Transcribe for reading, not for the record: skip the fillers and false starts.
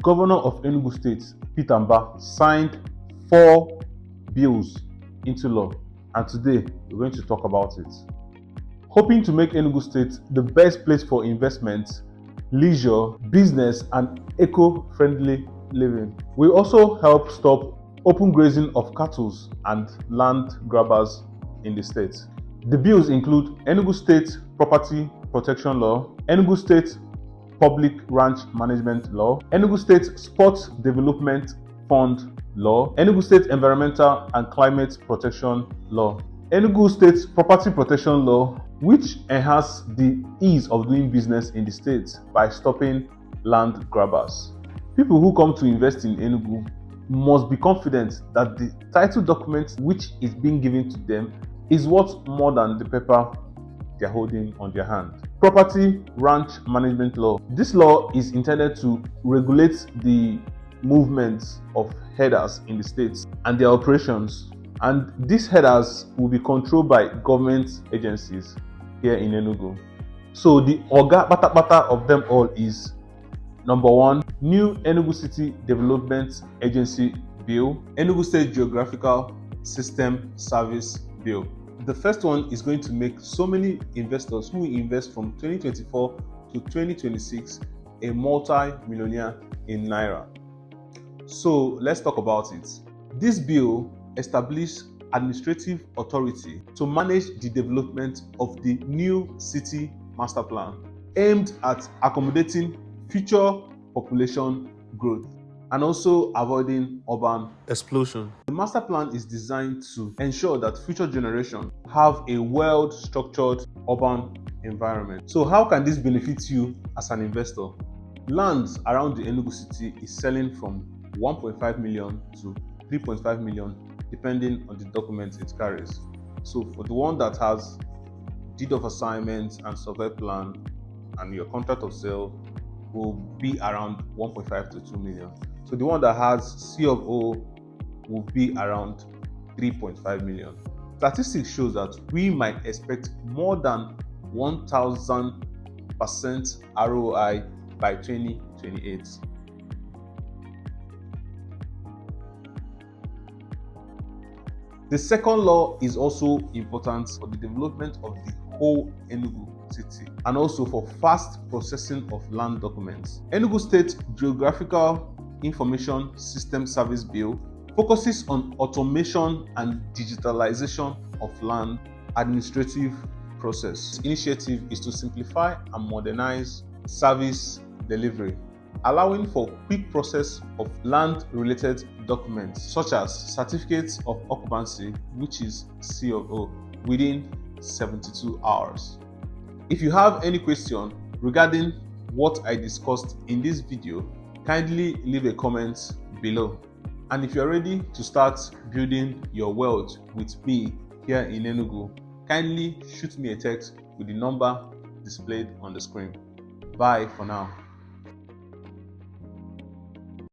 Governor of Enugu State, Peter Mba, signed 4 bills into law, and today we're going to talk about it. Hoping to make Enugu State the best place for investment, leisure, business, and eco-friendly living. We also help stop open grazing of cattle and land grabbers in the state. The bills include Enugu State Property Protection Law, Enugu State Public Ranch Management Law, Enugu State Sports Development Fund Law, Enugu State Environmental and Climate Protection Law, Enugu State Property Protection Law, which enhance the ease of doing business in the state by stopping land grabbers. People who come to invest in Enugu must be confident that the title document which is being given to them is worth more than the paper they're holding on their hand. Property Ranch Management Law. This law is intended to regulate the movements of herders in the states and their operations, and these herders will be controlled by government agencies here in Enugu. So the Oga Bata of them all is number 1, New Enugu City Development Agency Bill, Enugu State Geographical System Service Bill. The first one is going to make so many investors who invest from 2024 to 2026 a multi-millionaire in Naira. So let's talk about it. This bill established administrative authority to manage the development of the new city master plan aimed at accommodating future population growth and also avoiding urban explosion. The master plan is designed to ensure that future generations have a well-structured urban environment. So how can this benefit you as an investor? Lands around the Enugu city is selling from 1.5 million to 3.5 million depending on the documents it carries. So for the one that has deed of assignment and survey plan and your contract of sale will be around 1.5 to 2 million. So the one that has C of O will be around 3.5 million. Statistics shows that we might expect more than 1,000% ROI by 2028. The second law is also important for the development of the whole Enugu city and also for fast processing of land documents. Enugu State Geographical Information System Service Bill focuses on automation and digitalization of land administrative process. This initiative is to simplify and modernize service delivery, allowing for quick process of land-related documents such as certificates of occupancy, which is C of O, within 72 hours. If you have any question regarding what I discussed in this video, kindly leave a comment below. And if you're ready to start building your wealth with me here in Enugu, kindly shoot me a text with the number displayed on the screen. Bye for now.